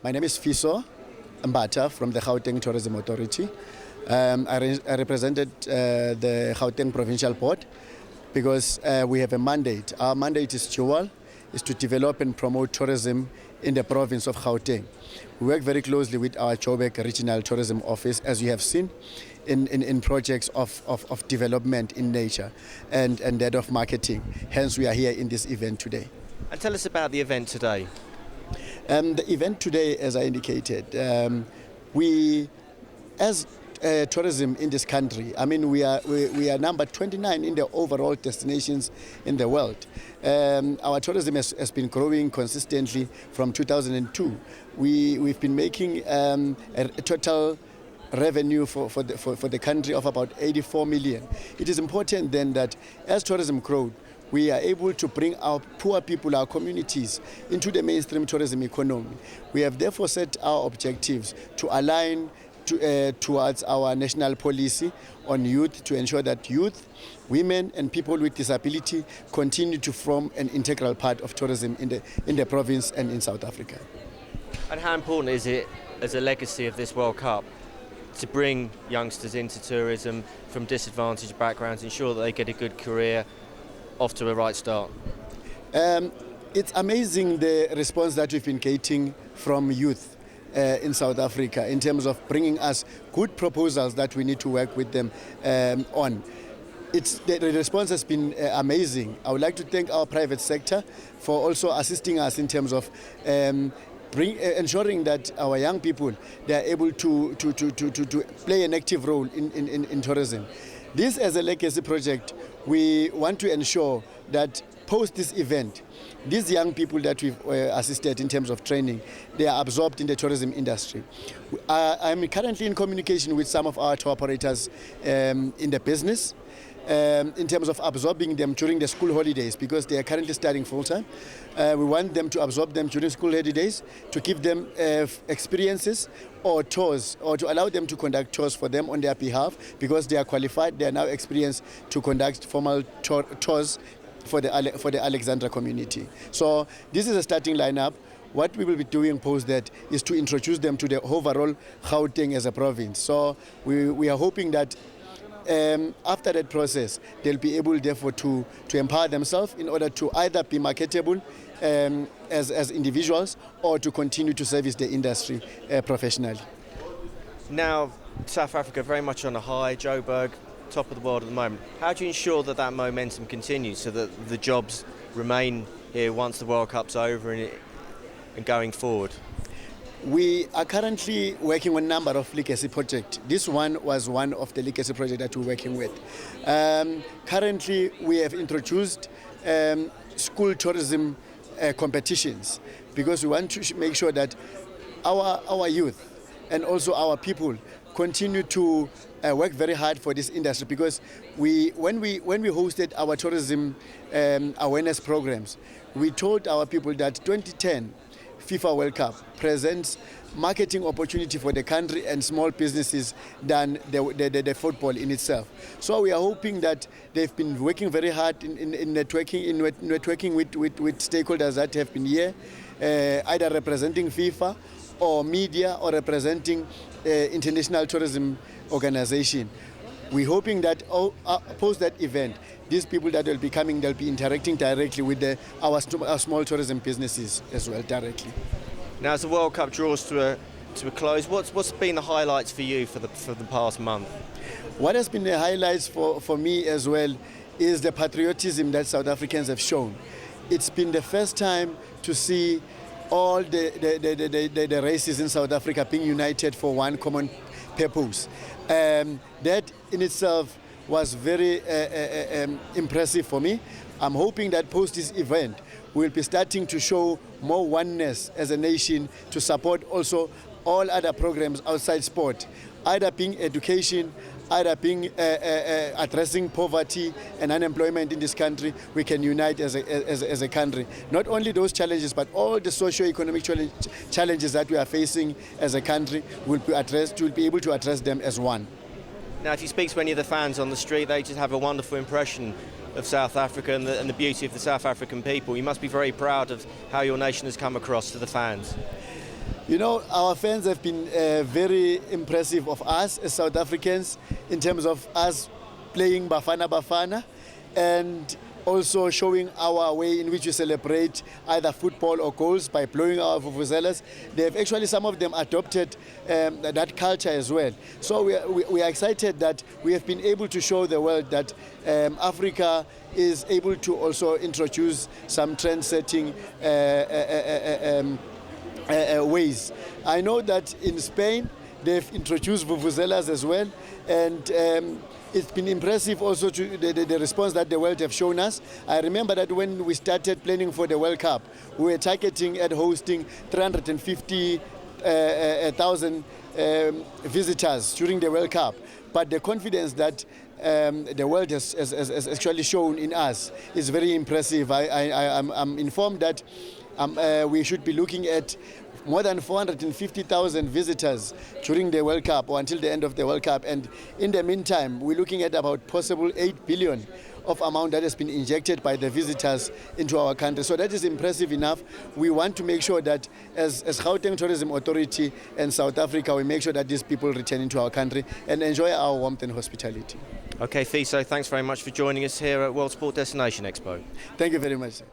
My name is Philisa Mangcu from the Gautang Tourism Authority. I represented the Gauteng Provincial Board because we have a mandate. Our mandate is dual, is to develop and promote tourism in the province of Gauteng. We work very closely with our Joburg Regional Tourism Office, as you have seen, in projects of development in nature and that of marketing. Hence, we are here in this event today. And tell us about the event today. The event today, as I indicated, we, as tourism in this country, I mean, we are number 29 in the overall destinations in the world. Our tourism has been growing consistently from 2002. We've been making a total revenue for the country of about 84 million. It is important then that as tourism grows, we are able to bring our poor people, our communities, into the mainstream tourism economy. We have therefore set our objectives to align towards our national policy on youth, to ensure that youth, women and people with disability continue to form an integral part of tourism in the province and in South Africa. And how important is it, as a legacy of this World Cup, to bring youngsters into tourism from disadvantaged backgrounds, ensure that they get a good career, off to a right start? It's amazing the response that we've been getting from youth in South Africa in terms of bringing us good proposals that we need to work with them on. The response has been amazing. I would like to thank our private sector for also assisting us in terms of ensuring that our young people, they are able to play an active role in tourism. This, as a legacy project, we want to ensure that post this event, these young people that we've assisted in terms of training, they are absorbed in the tourism industry. I'm currently in communication with some of our tour operators in the business, in terms of absorbing them during the school holidays, because they are currently studying full-time. We want them to absorb them during school holidays, to give them experiences or tours, or to allow them to conduct tours for them on their behalf, because they are qualified, they are now experienced to conduct formal tours for the Alexandra community. So this is a starting lineup. What we will be doing post that is to introduce them to the overall Gauteng as a province. So we are hoping that after that process, they'll be able, therefore, to empower themselves in order to either be marketable as individuals or to continue to service the industry professionally. Now, South Africa very much on a high, Joburg, top of the world at the moment. How do you ensure that that momentum continues so that the jobs remain here once the World Cup's over and going forward? We are currently working on a number of legacy projects. This one was one of the legacy projects that we're working with. Currently, we have introduced school tourism competitions, because we want to make sure that our youth and also our people continue to work very hard for this industry, because when we hosted our tourism awareness programs, we told our people that 2010 FIFA World Cup presents marketing opportunity for the country and small businesses than the football in itself. So we are hoping that they've been working very hard in networking with stakeholders that have been here, either representing FIFA or media or representing international tourism organization. We're hoping that post that event, these people that will be coming, they'll be interacting directly with our small tourism businesses as well, directly. Now, as the World Cup draws to a close, what's been the highlights for you for the past month? What has been the highlights for me as well is the patriotism that South Africans have shown. It's been the first time to see all the races in South Africa being united for one common purpose. That in itself was very impressive for me. I'm hoping that post this event, we'll be starting to show more oneness as a nation to support also all other programs outside sport, either being education, either being addressing poverty and unemployment in this country. We can unite as a country. Not only those challenges, but all the socio-economic challenges that we are facing as a country will be addressed. We'll be able to address them as one. Now, if you speak to any of the fans on the street, they just have a wonderful impression of South Africa and the beauty of the South African people. You must be very proud of how your nation has come across to the fans. You know, our fans have been very impressive of us as South Africans in terms of us playing Bafana Bafana and also showing our way in which we celebrate either football or goals by blowing our vuvuzelas. They have actually, some of them adopted that culture as well. So we are excited that we have been able to show the world that Africa is able to also introduce some trend-setting ways. I know that in Spain they've introduced vuvuzelas as well, and it's been impressive also to the response that the world have shown us. I remember that when we started planning for the World Cup, we were targeting at hosting 350,000 visitors during the World Cup. But the confidence that the world has actually shown in us is very impressive. I'm informed that we should be looking at more than 450,000 visitors during the World Cup or until the end of the World Cup. And in the meantime, we're looking at about possible 8 billion of amount that has been injected by the visitors into our country. So that is impressive enough. We want to make sure that as Gautang Tourism Authority and South Africa, we make sure that these people return into our country and enjoy our warmth and hospitality. Okay, Philisa, thanks very much for joining us here at World Sports Destination Expo. Thank you very much, sir.